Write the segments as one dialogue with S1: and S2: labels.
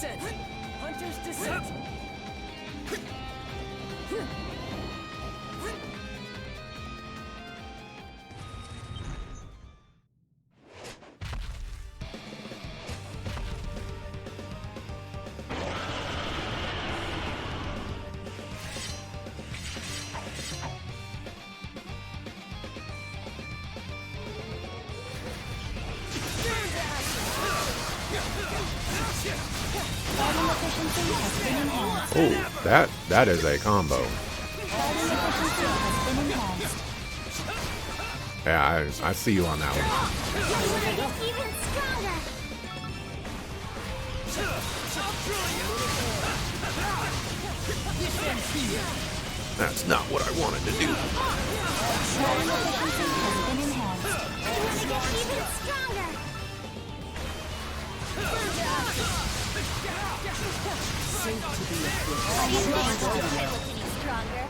S1: descent! Hunter's descent!
S2: Oh, that is a combo. Yeah, I see you on that one.
S3: Even stronger.
S2: That's not what I wanted to do.
S3: Even stronger. Stronger.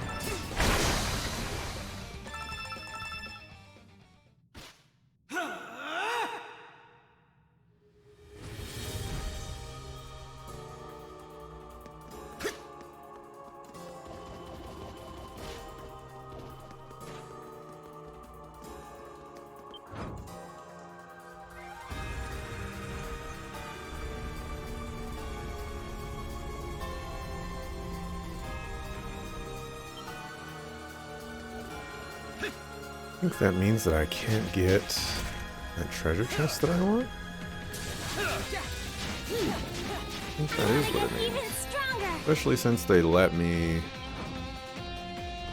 S2: I think that means that I can't get that treasure chest that I want. I think that is what it means.
S3: Even stronger.
S2: Especially since they let me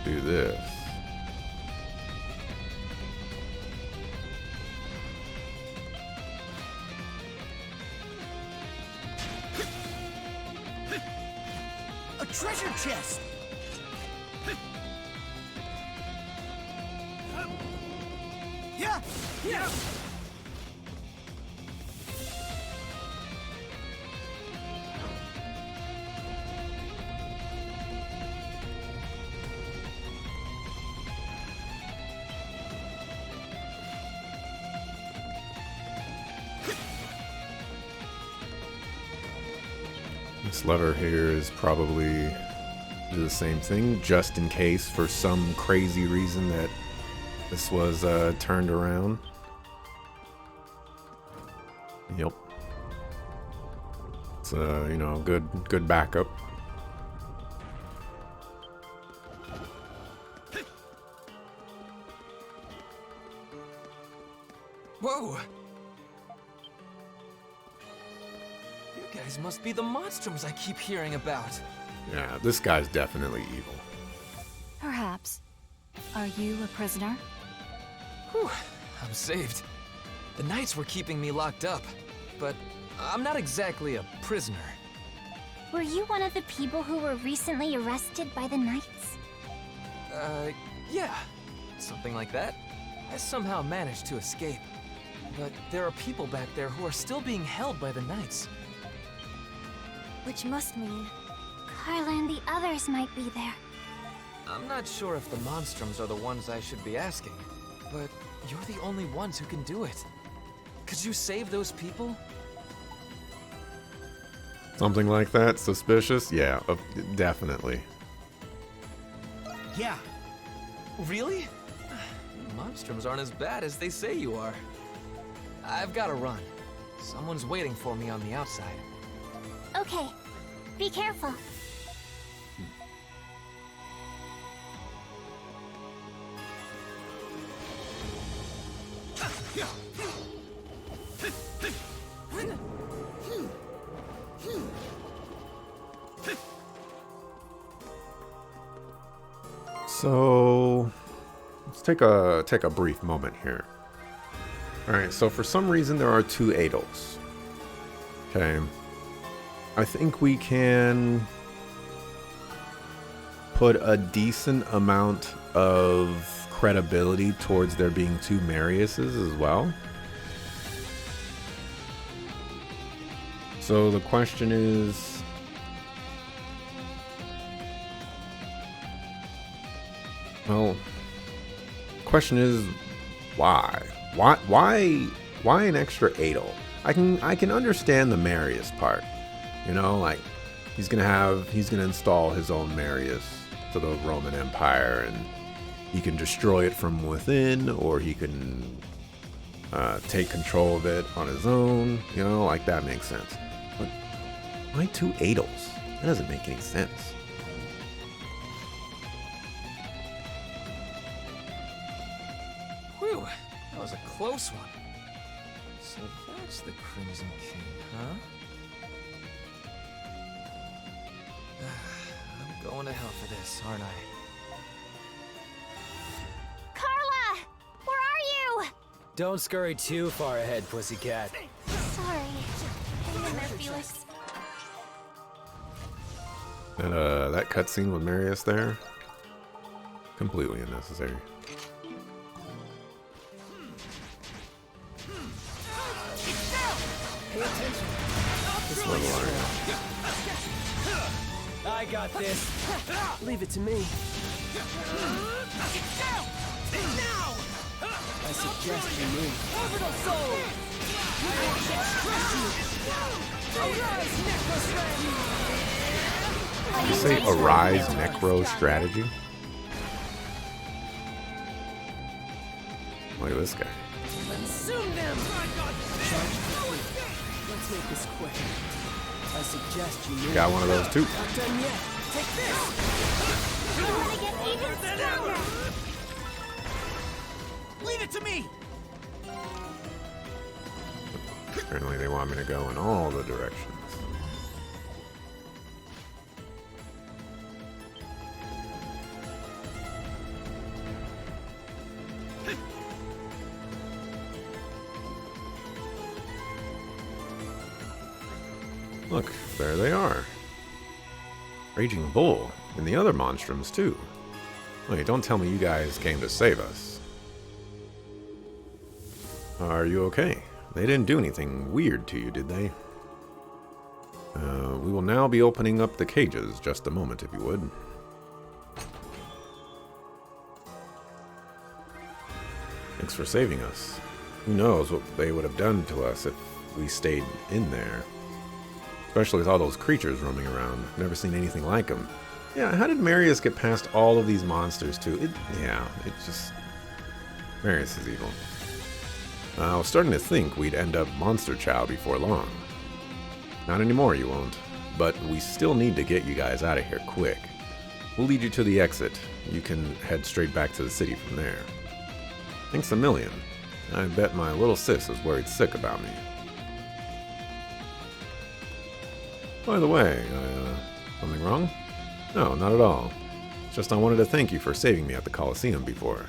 S2: do this.
S1: A treasure chest! Yeah! Yeah!
S2: This lever here is probably do the same thing, just in case for some crazy reason that this was turned around. Yep. It's you know, good backup.
S1: Whoa! You guys must be the Monstrums I keep hearing about.
S2: Yeah, this guy's definitely evil.
S4: Perhaps. Are you a prisoner?
S1: Whew, I'm saved. The Knights were keeping me locked up, but I'm not exactly a prisoner.
S3: Were you one of the people who were recently arrested by the Knights?
S1: Yeah. Something like that. I somehow managed to escape. But there are people back there who are still being held by the Knights.
S3: Which must mean Carla and the others might be there.
S1: I'm not sure if the Monstrums are the ones I should be asking, but you're the only ones who can do it. Could you save those people?
S2: Something like that? Suspicious? Yeah, definitely.
S1: Yeah. Really? Monstrums aren't as bad as they say you are. I've got to run. Someone's waiting for me on the outside.
S3: Okay, be careful.
S2: So let's take a brief moment here. All right, so for some reason there are two Adels. Okay, I think we can put a decent amount of credibility towards there being two Mariuses as well. So the question is, well, question is why? Why an extra Adel? I can understand the Marius part. You know, like he's gonna install his own Marius to the Roman Empire, and he can destroy it from within, or he can take control of it on his own. You know, like that makes sense. But why 2 Adels? That doesn't make any sense.
S1: Whew, that was a close one. So that's the Crimson King, huh? I'm going to hell for this, aren't I?
S3: Carla! Where are you?
S5: Don't scurry too far ahead, pussycat.
S3: Sorry. Hang in there, Felix.
S2: And that cutscene with Marius there, completely unnecessary.
S5: Pay attention.
S2: This level area.
S5: I got this. Leave it to me. I suggest you move. Orbital soul.
S2: Did you say Arise Necro strategy? Look at this guy.
S5: Consume them. Let's make this quick. I suggest you move.
S2: Got one of those too.
S5: Not done yet. Take this.
S3: I want to get even stronger.
S5: Leave it to me.
S2: Apparently they want me to go in all the directions. Look, there they are. Raging Bull, and the other Monstrums too. Wait, don't tell me you guys came to save us. Are you okay? They didn't do anything weird to you, did they? We will now be opening up the cages. Just a moment, if you would. Thanks for saving us. Who knows what they would have done to us if we stayed in there. Especially with all those creatures roaming around. Never seen anything like them. Yeah, how did Marius get past all of these monsters, too? It's just... Marius is evil. I was starting to think we'd end up Monster Chow before long. Not anymore, you won't. But we still need to get you guys out of here quick. We'll lead you to the exit. You can head straight back to the city from there. Thanks a million. I bet my little sis is worried sick about me. By the way, something wrong? No, not at all. It's just I wanted to thank you for saving me at the Colosseum before.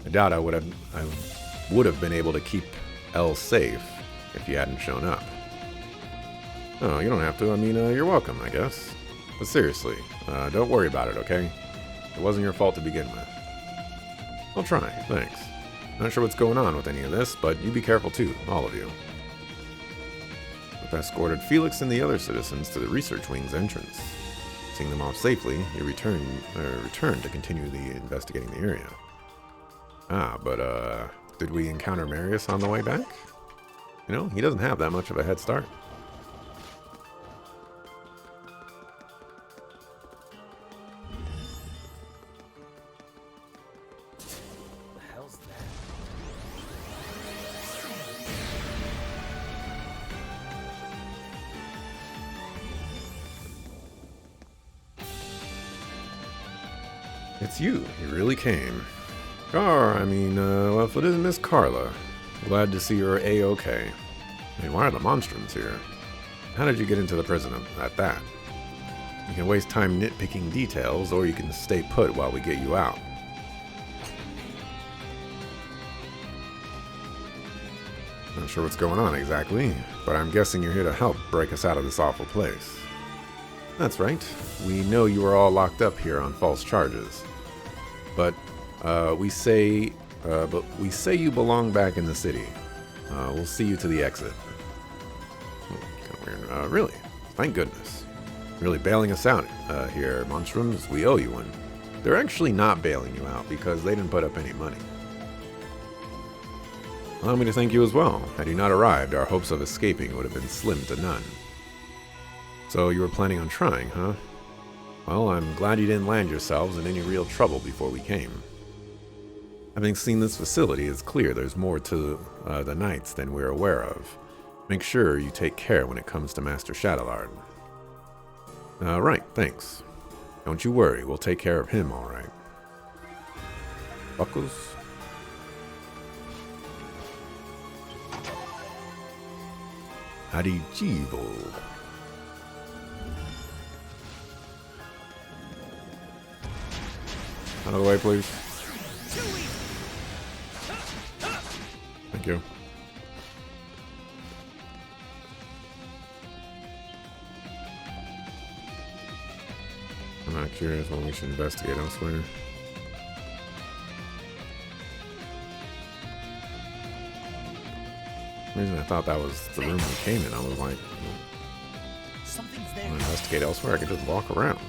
S2: I doubt I would have been able to keep Elle safe if you hadn't shown up. Oh, you don't have to. I mean, you're welcome, I guess. But seriously, don't worry about it, okay? It wasn't your fault to begin with. I'll try, thanks. Not sure what's going on with any of this, but you be careful too, all of you. We've escorted Felix and the other citizens to the research wing's entrance. Seeing them off safely, you return to continue the investigating the area. But did we encounter Marius on the way back? You know, he doesn't have that much of a head start.
S5: What the hell's that?
S2: It's you. You really came. Well, if it isn't Miss Carla, glad to see you're A-okay. I mean, why are the Monstrums here? How did you get into the prison at that? You can waste time nitpicking details, or you can stay put while we get you out. Not sure what's going on exactly, but I'm guessing you're here to help break us out of this awful place. That's right. We know you were all locked up here on false charges. But we say you belong back in the city. We'll see you to the exit. Kind of weird. Really? Thank goodness. Really bailing us out here, Monstrums. We owe you one. They're actually not bailing you out because they didn't put up any money. Allow me to thank you as well. Had you not arrived, our hopes of escaping would have been slim to none. So you were planning on trying, huh? Well, I'm glad you didn't land yourselves in any real trouble before we came. Having seen this facility, it's clear there's more to the Knights than we're aware of. Make sure you take care when it comes to Master Shadowlard. Right, thanks. Don't you worry, we'll take care of him, alright. Buckles? Harijivo. Out of the way, please. Thank you. I'm not curious when we should investigate elsewhere. The reason I thought that was the room we came in, I was like,
S5: Something's
S2: I'm
S5: there.
S2: gonna investigate elsewhere, I could just walk around.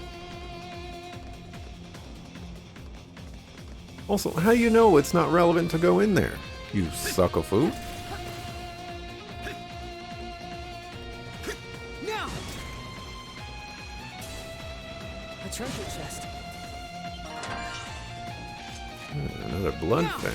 S2: Also, how do you know it's not relevant to go in there? You suck-a-foo.
S5: Now! A treasure chest.
S2: Another blood fang.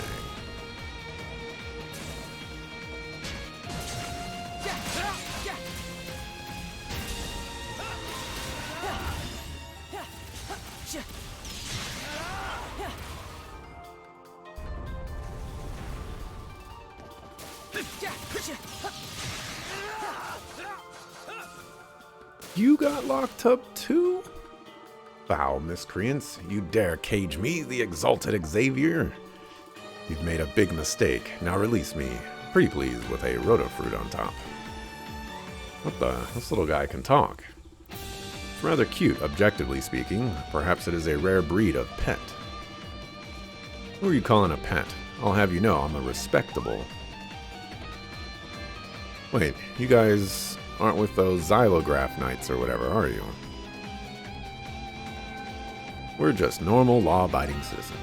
S2: You got locked up too? Foul miscreants, you dare cage me, the exalted Xavier? You've made a big mistake. Now release me. Pretty please with a rotofruit on top. What the? This little guy can talk. It's rather cute, objectively speaking. Perhaps it is a rare breed of pet. Who are you calling a pet? I'll have you know I'm a respectable. Wait, you guys aren't with those Xylograph Knights or whatever, are you? We're just normal, law-abiding citizens.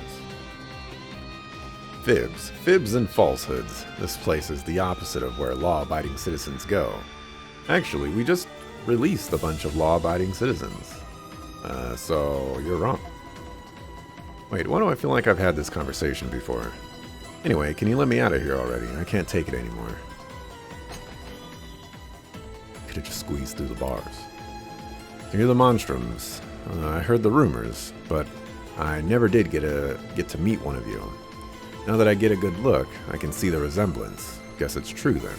S2: Fibs and falsehoods. This place is the opposite of where law-abiding citizens go. Actually, we just released a bunch of law-abiding citizens. So you're wrong. Wait, why do I feel like I've had this conversation before? Anyway, can you let me out of here already? I can't take it anymore. Could have just squeezed through the bars. You're the Monstrums. I heard the rumors, but I never did get to meet one of you. Now that I get a good look, I can see the resemblance. Guess it's true then.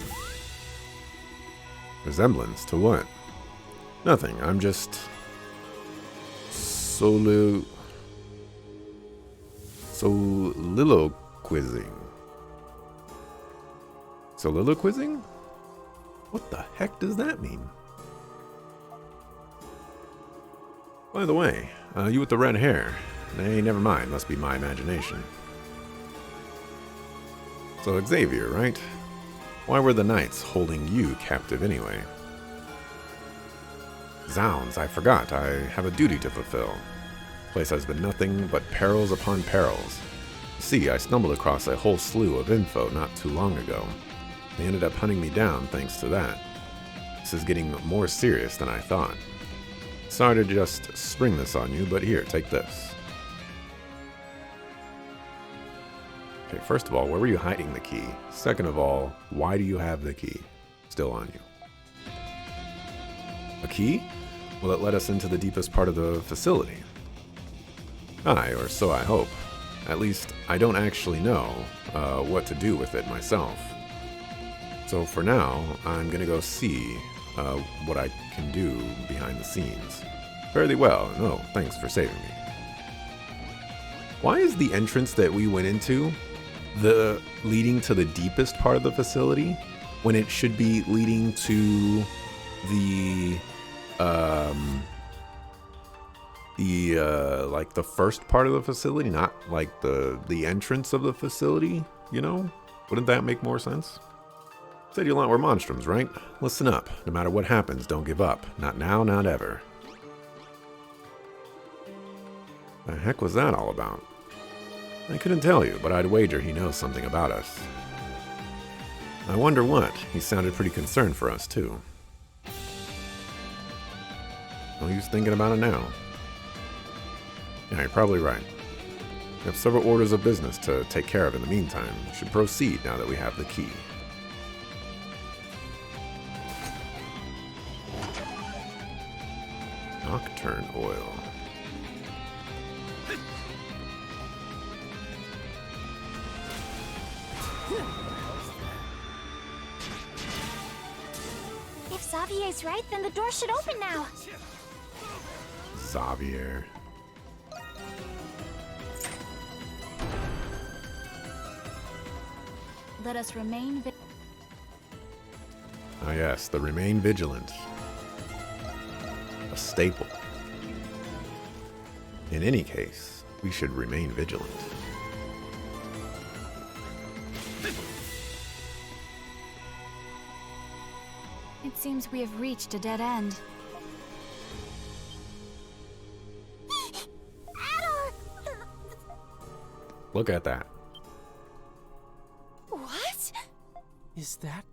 S2: Resemblance to what? Nothing. I'm just soliloquizing. Soliloquizing? What the heck does that mean? By the way, you with the red hair. Nay, never mind. Must be my imagination. So Xavier, right? Why were the Knights holding you captive anyway? Zounds, I forgot. I have a duty to fulfill. The place has been nothing but perils upon perils. See, I stumbled across a whole slew of info not too long ago. They ended up hunting me down thanks to that. This is getting more serious than I thought. Sorry to just spring this on you, but here, take this. Okay, first of all, where were you hiding the key? Second of all, why do you have the key still on you? A key? Will it let us into the deepest part of the facility? Aye, or so I hope. At least, I don't actually know what to do with it myself. So for now, I'm gonna go see what I can do behind the scenes. Fairly well. No, thanks for saving me. Why is the entrance that we went into leading to the deepest part of the facility when it should be leading to the like the first part of the facility, not like the entrance of the facility, you know? Wouldn't that make more sense? Said you lot were Monstrums, right? Listen up. No matter what happens, don't give up. Not now, not ever. The heck was that all about? I couldn't tell you, but I'd wager he knows something about us. I wonder what. He sounded pretty concerned for us, too. No use thinking about it now. Yeah, you're probably right. We have several orders of business to take care of in the meantime. We should proceed now that we have the key. Nocturne oil.
S3: If Xavier's right, then the door should open now.
S2: Xavier.
S4: Let us remain
S2: Ah yes, the remain vigilant. A staple. In any case, we should remain vigilant.
S4: It seems we have reached a dead end.
S2: Look at that.
S3: What?
S5: Is that?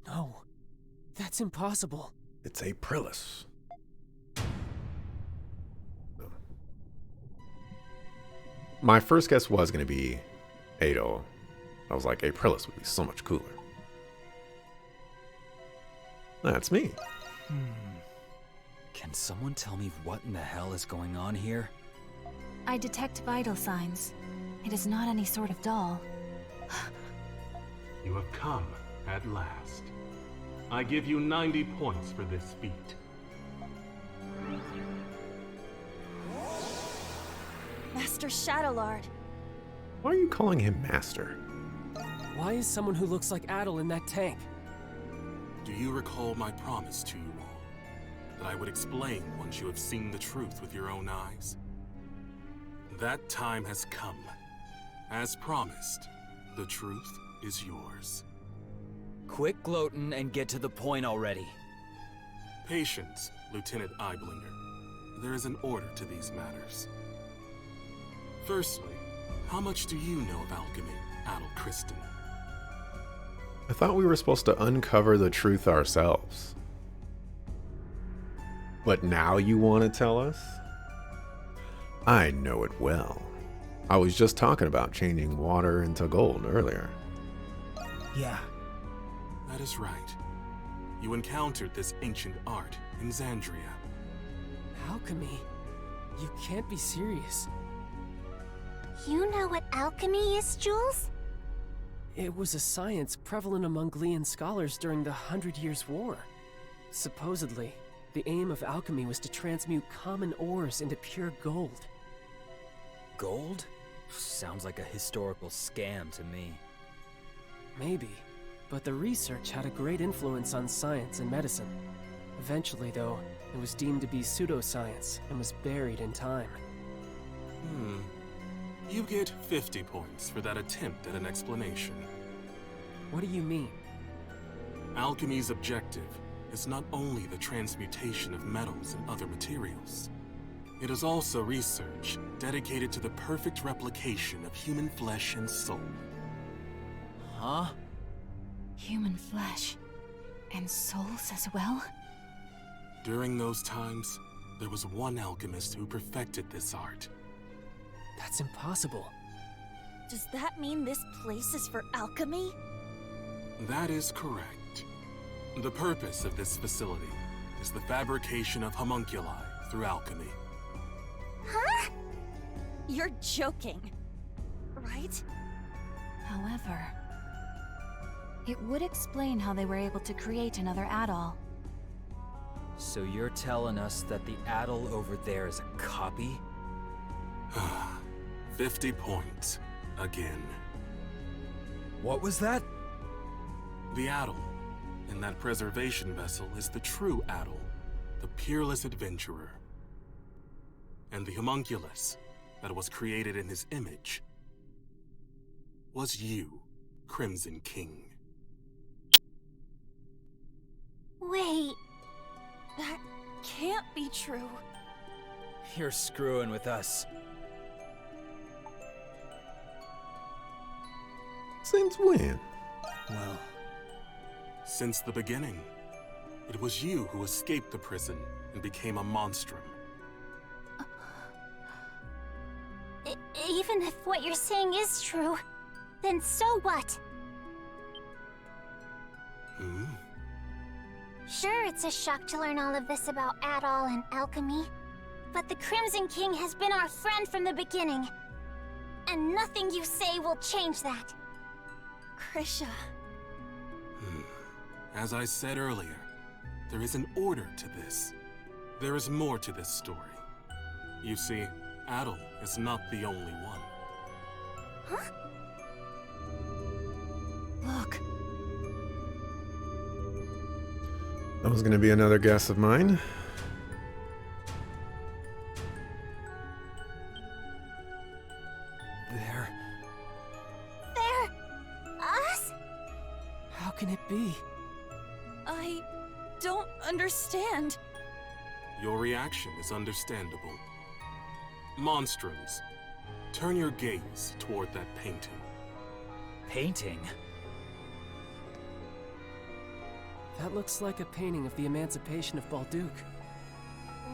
S5: No. That's impossible.
S2: It's a Prillis. My first guess was going to be Ado. I was like, Aprilis would be so much cooler. That's me.
S6: Can someone tell me what in the hell is going on here?
S4: I detect vital signs. It is not any sort of doll.
S7: You have come at last. I give you 90 points for this feat.
S3: Master Shadowlord.
S2: Why are you calling him Master?
S5: Why is someone who looks like Adel in that tank?
S8: Do you recall my promise to you all? That I would explain once you have seen the truth with your own eyes? That time has come. As promised, the truth is yours.
S6: Quit gloating and get to the point already.
S8: Patience, Lieutenant Eyeblinger. There is an order to these matters. Firstly, how much do you know of alchemy, Adel Kristen?
S2: I thought we were supposed to uncover the truth ourselves. But now you want to tell us? I know it well. I was just talking about changing water into gold earlier.
S5: Yeah.
S8: That is right. You encountered this ancient art in Xandria.
S5: Alchemy? You can't be serious.
S3: You know what alchemy is, Jules?
S5: It was a science prevalent among Glean scholars during the 100 Years' War. Supposedly, the aim of alchemy was to transmute common ores into pure gold.
S6: Gold? Sounds like a historical scam to me.
S5: Maybe, but the research had a great influence on science and medicine. Eventually, though, it was deemed to be pseudoscience and was buried in time.
S8: You get 50 points for that attempt at an explanation.
S5: What do you mean?
S8: Alchemy's objective is not only the transmutation of metals and other materials. It is also research dedicated to the perfect replication of human flesh and soul.
S6: Huh?
S4: Human flesh. And souls as well?
S8: During those times, there was one alchemist who perfected this art.
S5: That's impossible.
S3: Does that mean this place is for alchemy?
S8: That is correct. The purpose of this facility is the fabrication of homunculi through alchemy.
S3: Huh? You're joking, right?
S4: However, it would explain how they were able to create another Adol.
S6: So you're telling us that the Adel over there is a copy?
S8: 50 points. Again.
S6: What was that?
S8: The Adel in that preservation vessel is the true Adel, the peerless adventurer. And the homunculus that was created in his image was you, Crimson King.
S3: Wait. That can't be true.
S6: You're screwing with us.
S2: Since when?
S5: Well,
S8: Since the beginning. It was you who escaped the prison and became a monstrum.
S3: Even if what you're saying is true, then so what? Sure, it's a shock to learn all of this about Adol and alchemy, but the Crimson King has been our friend from the beginning, and nothing you say will change that.
S4: Krisha.
S8: As I said earlier, there is an order to this. There is more to this story. You see, Adol is not the only one.
S3: Huh?
S4: Look.
S2: That was going to be another guess of mine.
S5: They're...
S3: Us?
S5: How can it be?
S4: I don't understand.
S8: Your reaction is understandable. Monstrums, turn your gaze toward that painting.
S6: Painting?
S5: That looks like a painting of the emancipation of Balduke.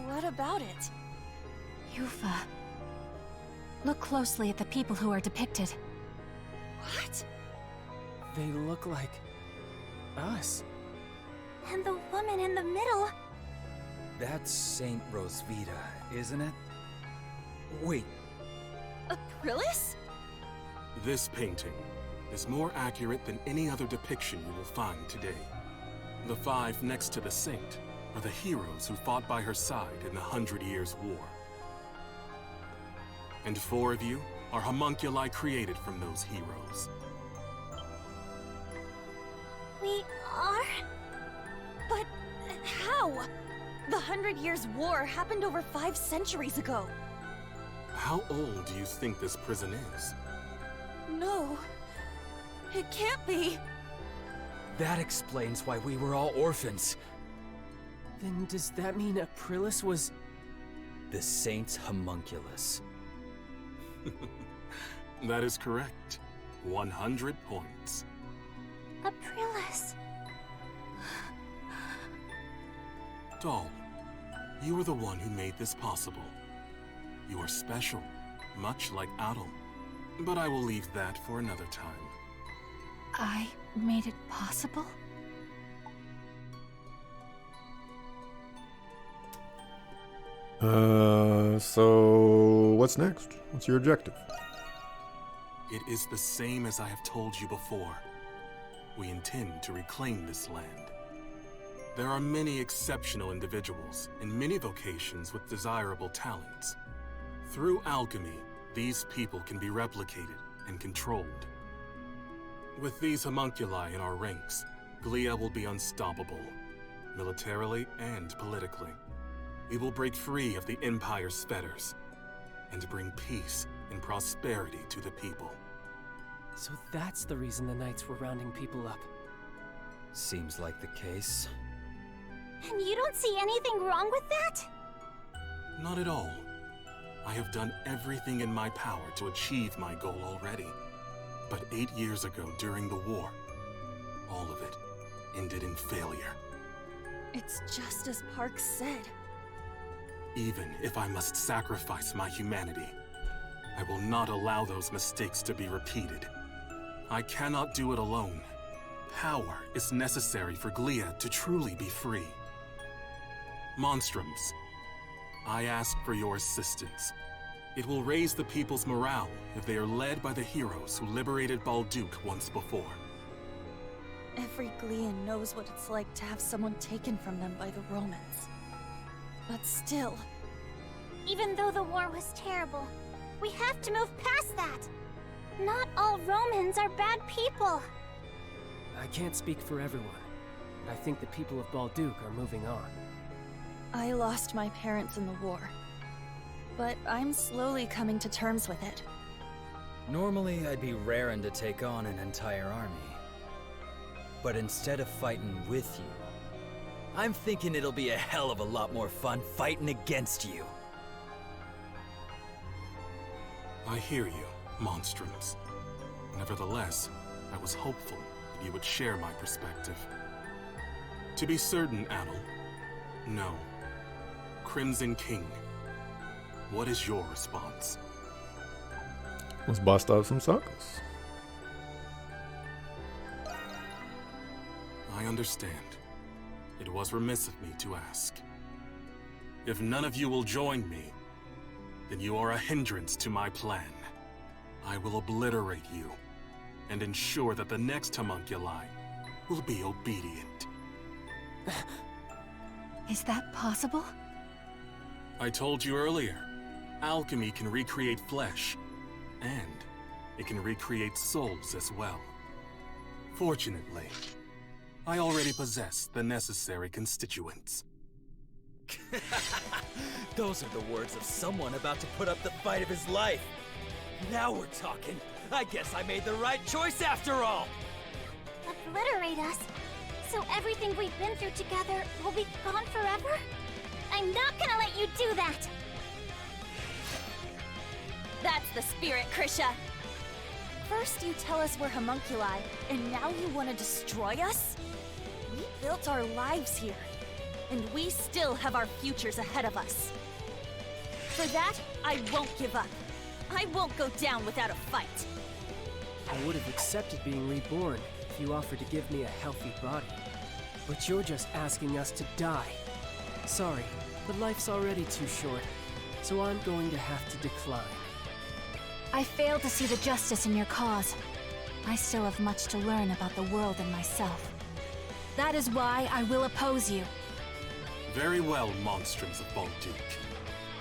S4: What about it? Yufa. Look closely at the people who are depicted. What?
S5: They look like... us.
S3: And the woman in the middle.
S6: That's Saint Rosvita, isn't it? Wait,
S4: Aprillis?
S8: This painting is more accurate than any other depiction you will find today. The five next to the saint are the heroes who fought by her side in the 100 Years' War. And four of you are homunculi created from those heroes.
S3: We are?
S4: But how? The 100 Years' War happened over 5 centuries ago.
S8: How old do you think this prison is?
S4: No. It can't be.
S6: that explains why we were all orphans.
S5: Then does that mean Aprillis was...
S6: The Saint's homunculus.
S8: That is correct. 100 points.
S3: Aprillis.
S8: Doll, you are the one who made this possible. You are special, much like Adol. But I will leave that for another time.
S4: I made it possible?
S2: So what's next? What's your objective?
S8: It is the same as I have told you before. We intend to reclaim this land. There are many exceptional individuals in many vocations with desirable talents. Through alchemy, these people can be replicated and controlled. With these homunculi in our ranks, Glia will be unstoppable, militarily and politically. We will break free of the Empire's fetters and bring peace and prosperity to the people.
S5: So that's the reason the Knights were rounding people up.
S6: Seems like the case.
S3: And you don't see anything wrong with that?
S8: Not at all. I have done everything in my power to achieve my goal already. But 8 years ago, during the war, all of it ended in failure.
S4: It's just as Park said.
S8: Even if I must sacrifice my humanity, I will not allow those mistakes to be repeated. I cannot do it alone. Power is necessary for Glia to truly be free. Monstrums, I ask for your assistance. It will raise the people's morale if they are led by the heroes who liberated Balduke once before.
S4: Every Glian knows what it's like to have someone taken from them by the Romans. But still...
S3: Even though the war was terrible, we have to move past that. Not all Romans are bad people.
S5: I can't speak for everyone, but I think the people of Balduke are moving on.
S4: I lost my parents in the war. But I'm slowly coming to terms with it.
S6: Normally, I'd be raring to take on an entire army. But instead of fighting with you, I'm thinking it'll be a hell of a lot more fun fighting against you.
S8: I hear you, Monstrums. Nevertheless, I was hopeful that you would share my perspective. To be certain, Adel, no. Crimson King, what is your response?
S2: Let's bust out some suckers.
S8: I understand. It was remiss of me to ask. If none of you will join me, then you are a hindrance to my plan. I will obliterate you and ensure that the next homunculi will be obedient.
S4: Is that possible?
S8: I told you earlier, alchemy can recreate flesh, and it can recreate souls as well. Fortunately, I already possess the necessary constituents.
S6: Those are the words of someone about to put up the fight of his life. Now we're talking. I guess I made the right choice after all.
S3: Obliterate us? So everything we've been through together will be gone forever? I'm not gonna let you do that!
S9: That's the spirit, Krisha. First you tell us we're homunculi, and now you want to destroy us? We built our lives here, and we still have our futures ahead of us. For that, I won't give up. I won't go down without a fight.
S5: I would have accepted being reborn if you offered to give me a healthy body. But you're just asking us to die. Sorry, but life's already too short, so I'm going to have to decline.
S4: I fail to see the justice in your cause. I still have much to learn about the world and myself. That is why I will oppose you.
S8: Very well, Monstrums of Balduke.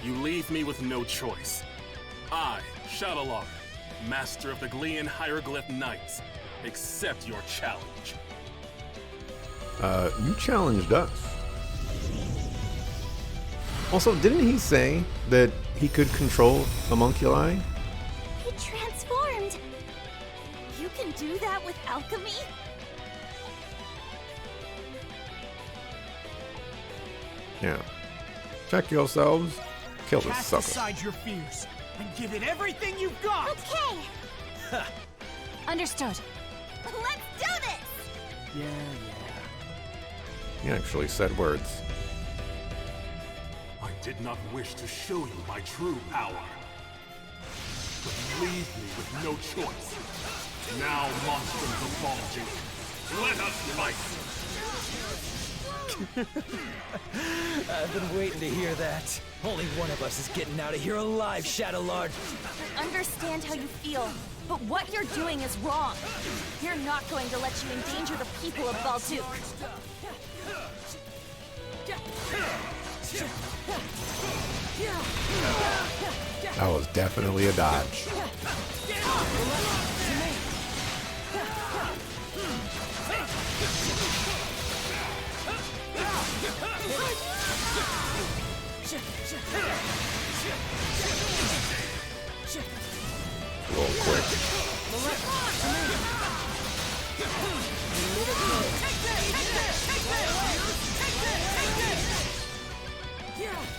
S8: You leave me with no choice. I, Shadowlar, Master of the Glean Hieroglyph Knights, accept your challenge.
S2: You challenged us. Also, didn't he say that he could control homunculi?
S3: He transformed!
S9: You can do that with alchemy?
S2: Yeah. Check yourselves. Kill this
S10: Cast
S2: sucker.
S10: aside your fears and give it everything you've got.
S3: Okay!
S4: Understood.
S9: Let's do this!
S5: Yeah.
S2: He actually said words.
S8: I did not wish to show you my true power. But you leave me with no choice. Now, Monstrums of Balduke, let us fight!
S6: I've been waiting to hear that. Only one of us is getting out of here alive, Shadowlord.
S9: I understand how you feel, but what you're doing is wrong. We're not going to let you endanger the people of Balduke.
S2: That was definitely a dodge. Real quick.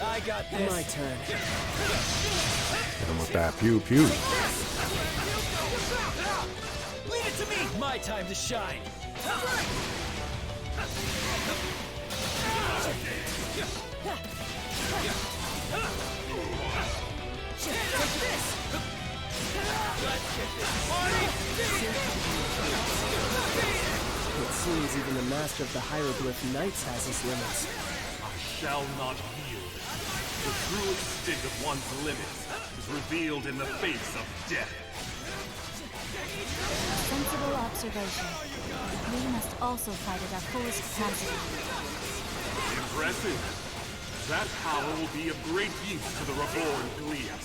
S6: I got this.
S5: My turn.
S2: Hit him with that pew pew.
S6: Leave it to me. My time to shine.
S5: It seems even the Master of the Hieroglyph Knights has his limits.
S8: I shall not yield. The true extent of one's limits is revealed in the face of death.
S4: Sensible observation. We must also fight at our fullest capacity.
S8: Impressive. That power will be of great use to the reborn Glia.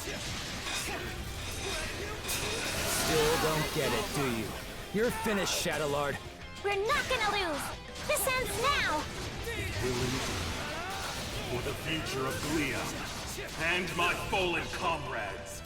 S6: Still don't get it, do you? You're finished, Shadowlord.
S3: We're not gonna lose! This ends now!
S8: For the future of Glia and my fallen comrades.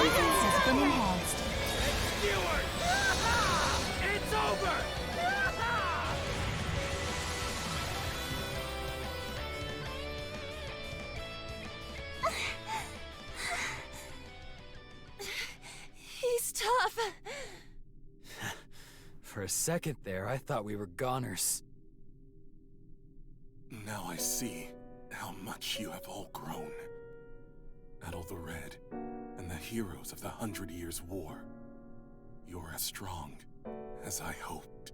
S4: Defense has been enhanced.
S10: viewers! It's over!
S9: He's tough.
S6: For a second there, I thought we were goners.
S8: Now I see how much you have all grown. Adol the Red and the heroes of the 100 Years' War. You're as strong as I hoped.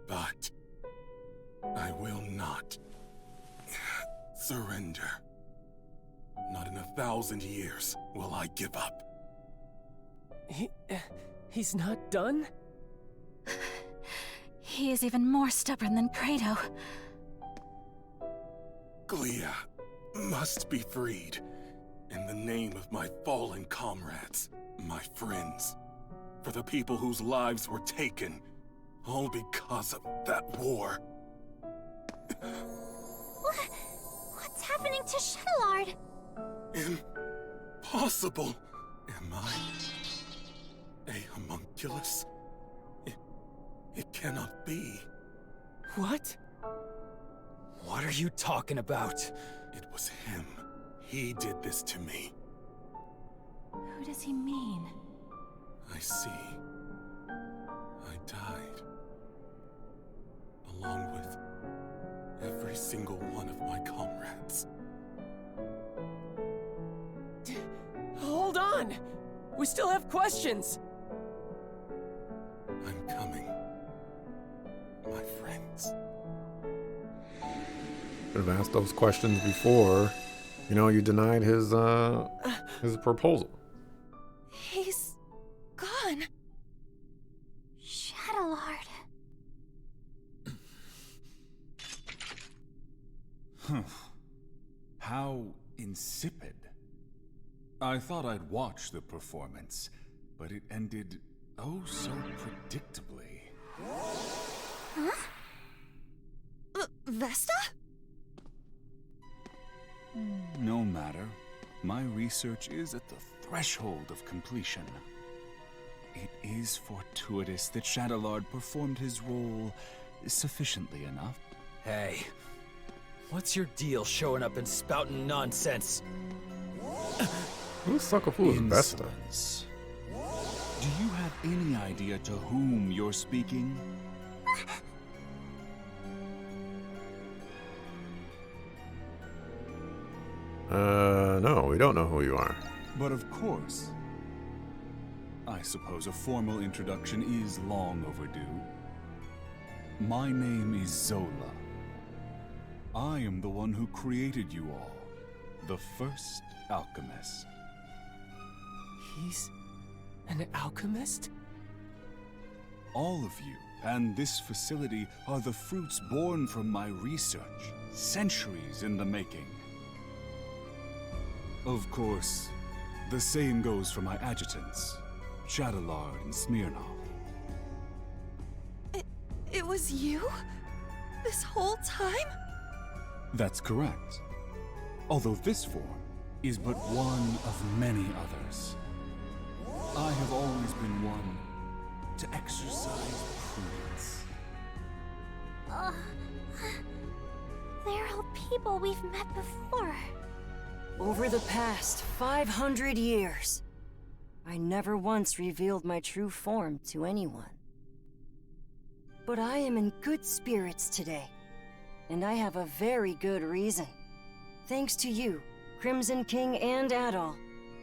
S8: But I will not surrender. Not in 1,000 years will I give up.
S5: He's not done?
S4: He is even more stubborn than Credo.
S8: Glia must be freed in the name of my fallen comrades, my friends, for the people whose lives were taken, all because of that war.
S3: What's happening to Shadowlord?
S8: Impossible! Am I a homunculus? It cannot be.
S5: What?
S6: What are you talking about?
S8: It was him. He did this to me.
S4: Who does he mean?
S8: I see. I died. Along with every single one of my comrades.
S5: Hold on! We still have questions!
S8: I'm coming. My friends.
S2: Could have asked those questions before. You know, you denied his proposal.
S9: He's gone.
S3: Shadowlord.
S11: How insipid. I thought I'd watch the performance, but it ended oh so predictably.
S9: Huh? Vesta?
S11: No matter. My research is at the threshold of completion. It is fortuitous that Shadowlord performed his role sufficiently enough.
S6: Hey, what's your deal showing up and spouting nonsense?
S2: Who's sucker fool is Vesta?
S11: Insolence. Do you have any idea to whom you're speaking?
S2: No, we don't know who you are.
S11: But of course. I suppose a formal introduction is long overdue. My name is Zola. I am the one who created you all. The first alchemist.
S5: He's an alchemist?
S11: All of you and this facility are the fruits born from my research, centuries in the making. Of course, the same goes for my adjutants, Shadowlord and Smirnov.
S9: It was you? This whole time?
S11: That's correct. Although this form is but one of many others. I have always been one to exercise prudence.
S3: They're all people we've met before.
S12: Over the past 500 years, I never once revealed my true form to anyone. But I am in good spirits today, and I have a very good reason. Thanks to you, Crimson King and Adol,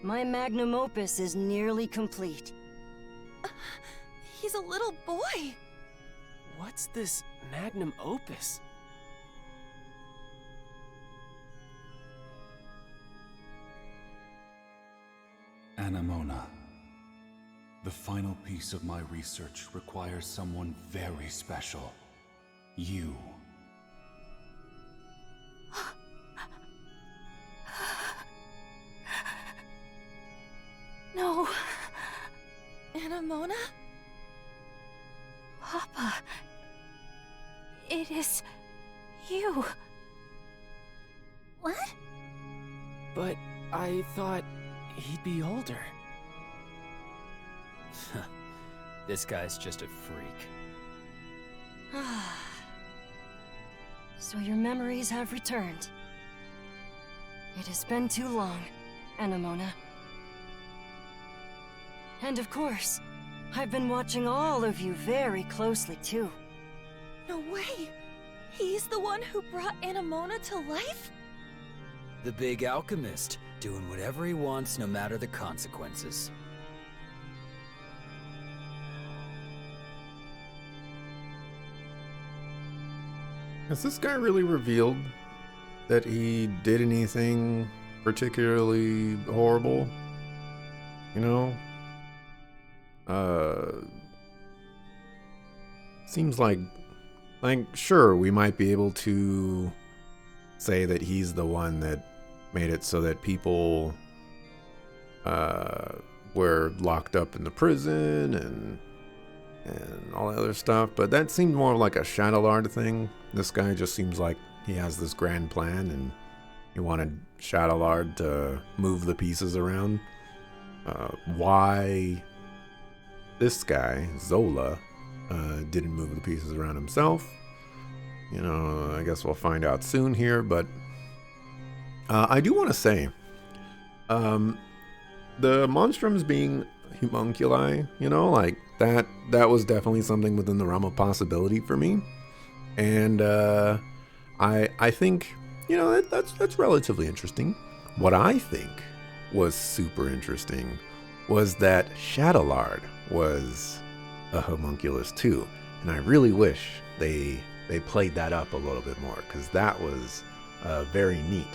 S12: my magnum opus is nearly complete.
S9: He's a little boy.
S5: What's this magnum opus?
S11: Anemona. The final piece of my research requires someone very special. You.
S4: No.
S9: Anemona?
S4: Papa. It is you.
S3: What?
S5: But I thought he'd be older.
S6: This guy's just a freak.
S12: So your memories have returned. It has been too long, Anemona. And of course, I've been watching all of you very closely too.
S9: No way! He's the one who brought Anemona to life?
S6: The big alchemist, doing whatever he wants no matter the consequences.
S2: Has this guy really revealed that he did anything particularly horrible? You know? Seems like sure, we might be able to say that he's the one that made it so that people were locked up in the prison and all that other stuff, but that seemed more like a Shadowlord thing. This guy just seems like he has this grand plan and he wanted Shadowlord to move the pieces around. Why this guy, Zola, didn't move the pieces around himself, you know, I guess we'll find out soon here, but I do want to say, the Monstrums being homunculi, you know, like that was definitely something within the realm of possibility for me. And I think, you know, that's relatively interesting. What I think was super interesting was that Shadowlord was a homunculus too, and I really wish they played that up a little bit more, because that was very neat.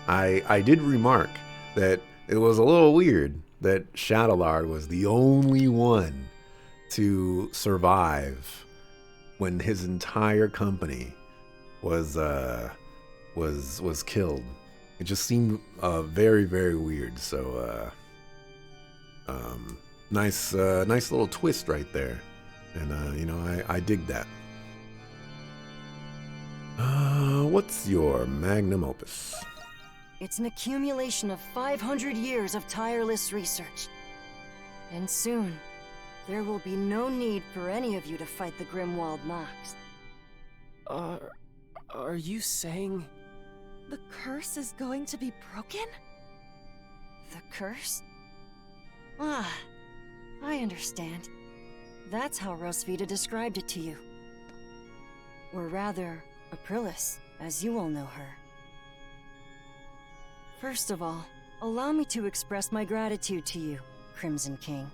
S2: I did remark that it was a little weird that Shadowlord was the only one to survive when his entire company was killed. It just seemed very, very weird. So nice little twist right there, and you know, I dig that. What's your magnum opus?
S12: It's an accumulation of 500 years of tireless research. And soon, there will be no need for any of you to fight the Grimwald Nox.
S5: Are you saying...
S9: The curse is going to be broken?
S12: The curse? Ah, I understand. That's how Rosvita described it to you. Or rather, Aprilis, as you all know her. First of all, allow me to express my gratitude to you, Crimson King.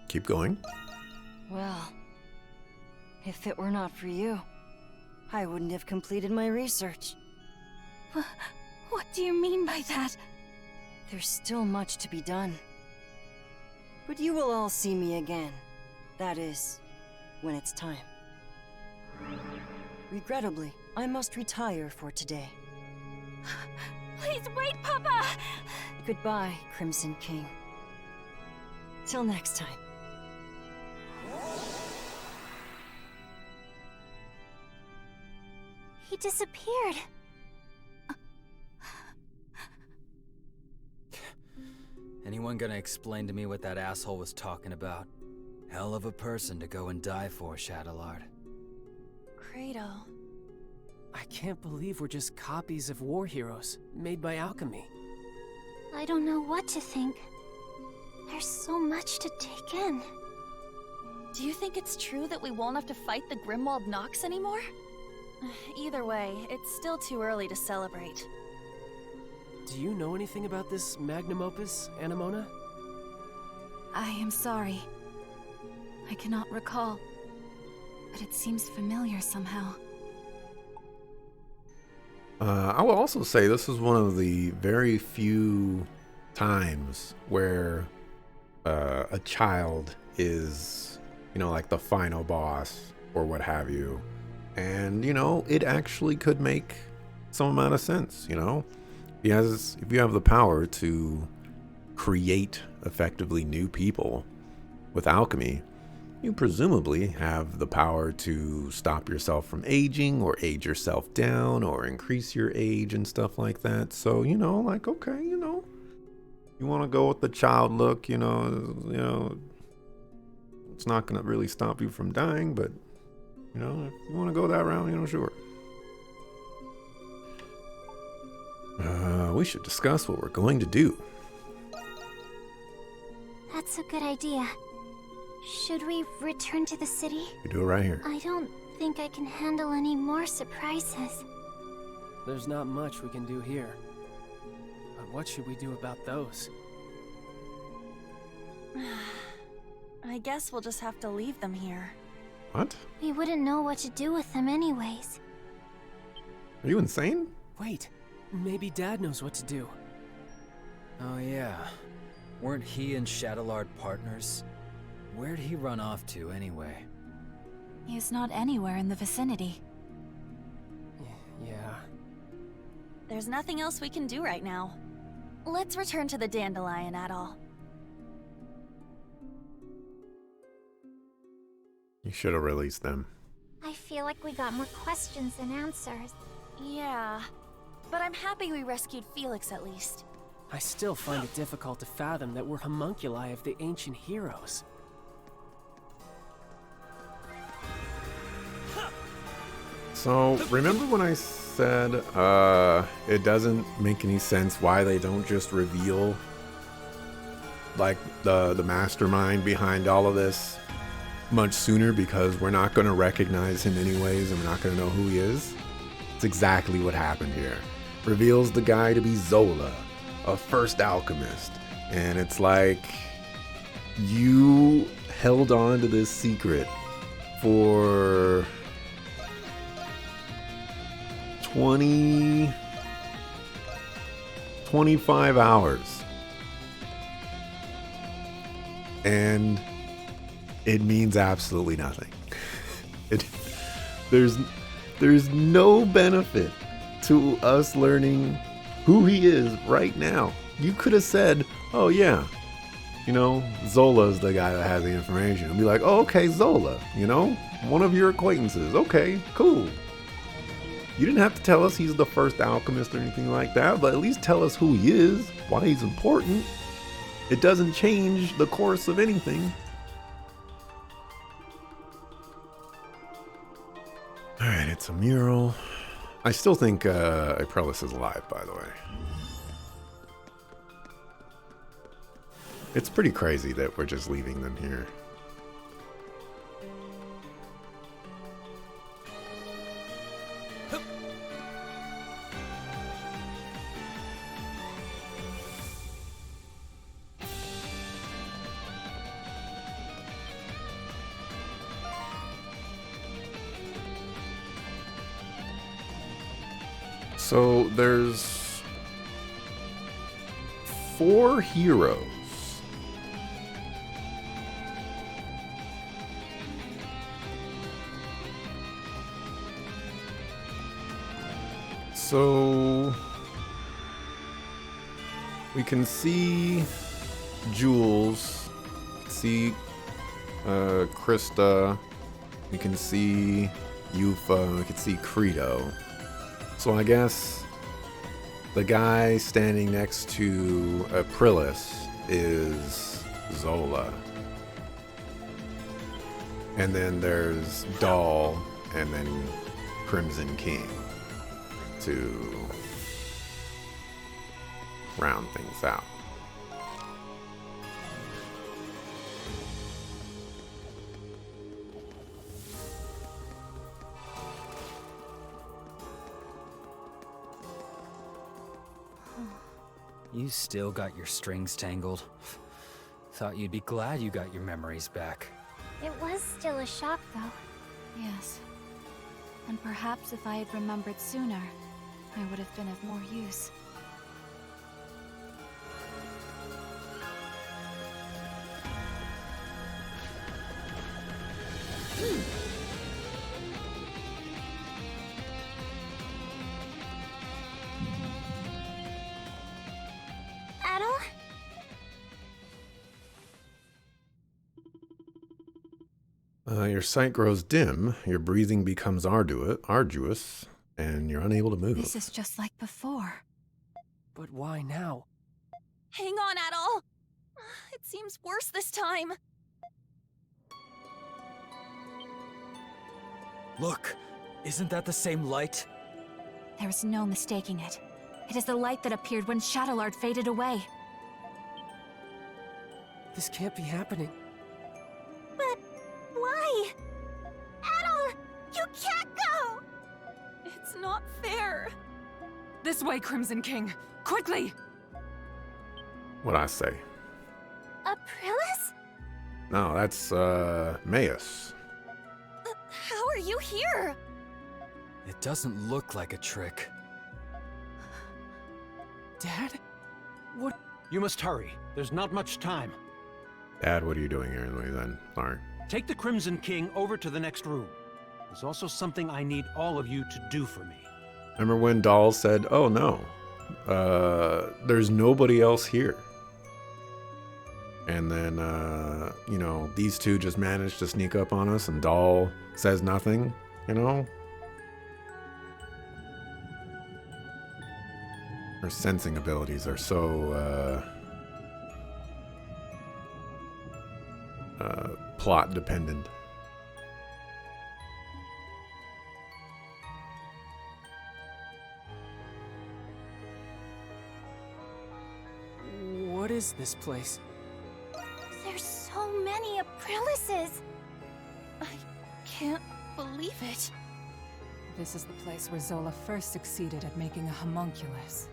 S2: Keep going.
S12: Well, if it were not for you, I wouldn't have completed my research.
S4: What do you mean by that?
S12: There's still much to be done. But you will all see me again. That is, when it's time. Regrettably, I must retire for today.
S9: Please wait, Papa!
S12: Goodbye, Crimson King. Till next time.
S3: He disappeared.
S6: Anyone gonna explain to me what that asshole was talking about? Hell of a person to go and die for, Shadowlord.
S9: Kratos.
S5: I can't believe we're just copies of war heroes, made by alchemy.
S3: I don't know what to think. There's so much to take in.
S9: Do you think it's true that we won't have to fight the Grimwald Nox anymore? Either way, it's still too early to celebrate.
S5: Do you know anything about this magnum opus, Anemona?
S4: I am sorry. I cannot recall, but it seems familiar somehow.
S2: I will also say this is one of the very few times where a child is, you know, like the final boss or what have you. And, you know, it actually could make some amount of sense, you know? If you have the power to create effectively new people with alchemy, you presumably have the power to stop yourself from aging or age yourself down or increase your age and stuff like that. So, you know, like, okay, you know, you want to go with the child look, you know, it's not going to really stop you from dying, but, you know, if you want to go that route, you know, sure. We should discuss what we're going to do.
S3: That's a good idea. Should we return to the city?
S2: We do it right here.
S3: I don't think I can handle any more surprises.
S5: There's not much we can do here. But what should we do about those?
S9: I guess we'll just have to leave them here.
S2: What?
S3: We wouldn't know what to do with them anyways.
S2: Are you insane?
S5: Wait, maybe Dad knows what to do.
S6: Oh yeah. Weren't he and Shadowlord partners? Where'd he run off to anyway?
S4: He's not anywhere in the vicinity.
S5: Yeah.
S9: There's nothing else we can do right now. Let's return to the Dandelion Atoll.
S2: You should have released them.
S3: I feel like we got more questions than answers.
S9: Yeah, but I'm happy we rescued Felix at least.
S5: I still find it difficult to fathom that we're homunculi of the ancient heroes.
S2: So, remember when I said it doesn't make any sense why they don't just reveal like the mastermind behind all of this much sooner, because we're not going to recognize him anyways and we're not going to know who he is? It's exactly what happened here. Reveals the guy to be Zola, a first alchemist, and it's like you held on to this secret for 25 hours, and it means absolutely nothing. There's no benefit to us learning who he is right now. You could have said, oh yeah, you know, Zola's the guy that has the information, and be like, oh, okay, Zola, you know, one of your acquaintances. Okay, cool. You didn't have to tell us he's the first alchemist or anything like that, but at least tell us who he is, why he's important. It doesn't change the course of anything. Alright, it's a mural. I still think Aprellis is alive, by the way. It's pretty crazy that we're just leaving them here. So there's 4 heroes. So we can see Jules, see Krista, we can see Yufa, we can see Credo. So I guess the guy standing next to Aprellis is Zola. And then there's Doll, and then Crimson King to round things out.
S6: You still got your strings tangled. Thought you'd be glad you got your memories back.
S3: It was still a shock, though.
S4: Yes. And perhaps if I had remembered sooner, I would have been of more use.
S2: Your sight grows dim, your breathing becomes arduous, and you're unable to move.
S4: This is just like before.
S5: But why now?
S9: Hang on, Adol! It seems worse this time.
S6: Look, isn't that the same light?
S4: There is no mistaking it. It is the light that appeared when Shadowlord faded away.
S5: This can't be happening.
S3: But why? Adol, you can't go!
S9: It's not fair.
S13: This way, Crimson King! Quickly!
S2: What'd I say?
S3: Aprilis?
S2: No, that's, Maius.
S9: How are you here?
S6: It doesn't look like a trick.
S5: Dad? What?
S10: You must hurry. There's not much time.
S2: Dad, what are you doing here anyway then? Sorry.
S10: Take the Crimson King over to the next room. There's also something I need all of you to do for me.
S2: Remember when Doll said, oh no, there's nobody else here. And then, you know, these two just managed to sneak up on us and Doll says nothing, you know? Her sensing abilities are so, plot dependent.
S5: What is this place?
S3: There's so many Aprilises.
S9: I can't believe it.
S13: This is the place where Zola first succeeded at making a homunculus.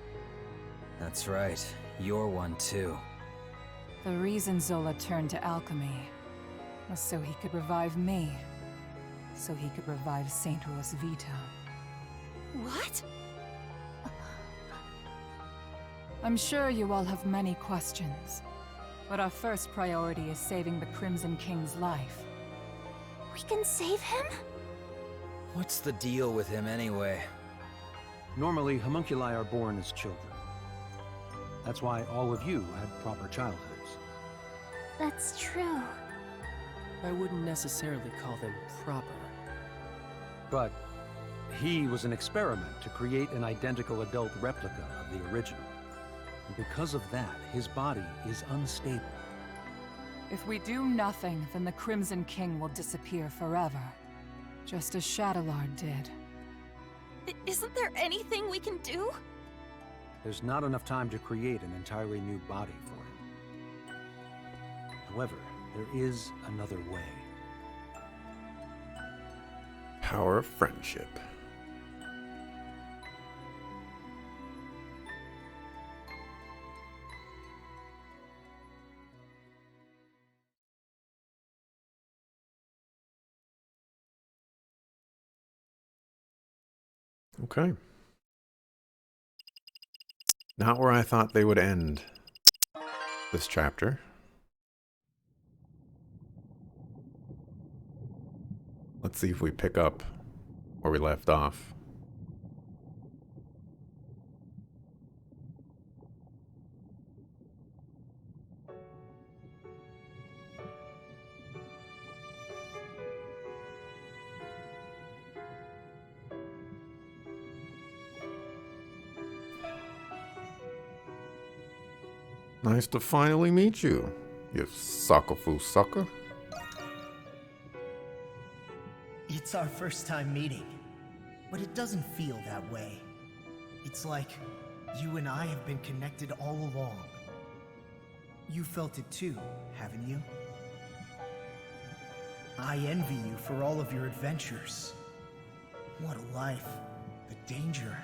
S6: That's right. You're one too.
S13: The reason Zola turned to alchemy was so he could revive me. So he could revive Saint Rosvita.
S9: What?
S13: I'm sure you all have many questions, but our first priority is saving the Crimson King's life.
S3: We can save him?
S6: What's the deal with him anyway?
S10: Normally, homunculi are born as children. That's why all of you had proper childhoods.
S3: That's true.
S5: I wouldn't necessarily call them proper.
S10: But he was an experiment to create an identical adult replica of the original. And because of that, his body is unstable.
S13: If we do nothing, then the Crimson King will disappear forever. Just as Shadowlord did.
S9: Isn't there anything we can do?
S10: There's not enough time to create an entirely new body for him. However, there is another way.
S2: Power of friendship. Okay. Not where I thought they would end this chapter. Let's see if we pick up where we left off. Nice to finally meet you, you sucker-foo sucker.
S14: It's our first time meeting, but it doesn't feel that way. It's like you and I have been connected all along. You felt it too, haven't you? I envy you for all of your adventures. What a life. The danger.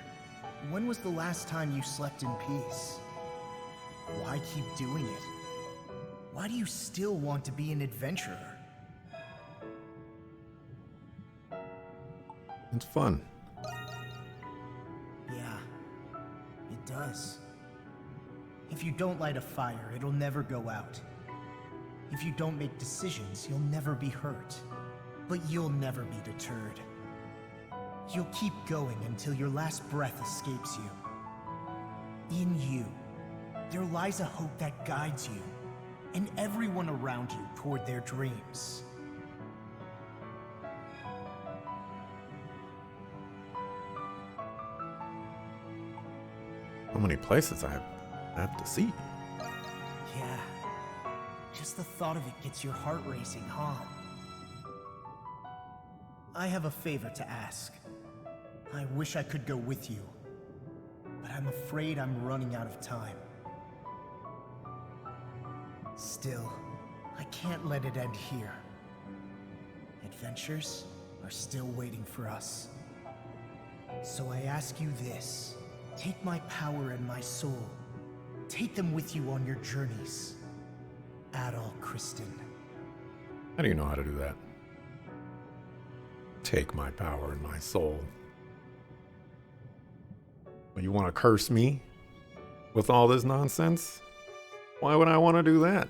S14: When was the last time you slept in peace? Why keep doing it? Why do you still want to be an adventurer?
S2: It's fun.
S14: Yeah, it does. If you don't light a fire, it'll never go out. If you don't make decisions, you'll never be hurt. But you'll never be deterred. You'll keep going until your last breath escapes you. In you, there lies a hope that guides you, and everyone around you toward their dreams.
S2: So many places I have to see.
S14: Yeah. Just the thought of it gets your heart racing, huh? I have a favor to ask. I wish I could go with you, but I'm afraid I'm running out of time. Still, I can't let it end here. Adventures are still waiting for us. So I ask you this. Take my power and my soul. Take them with you on your journeys. Adol Kristen.
S2: How do you know how to do that? Take my power and my soul. You want to curse me with all this nonsense? Why would I want to do that?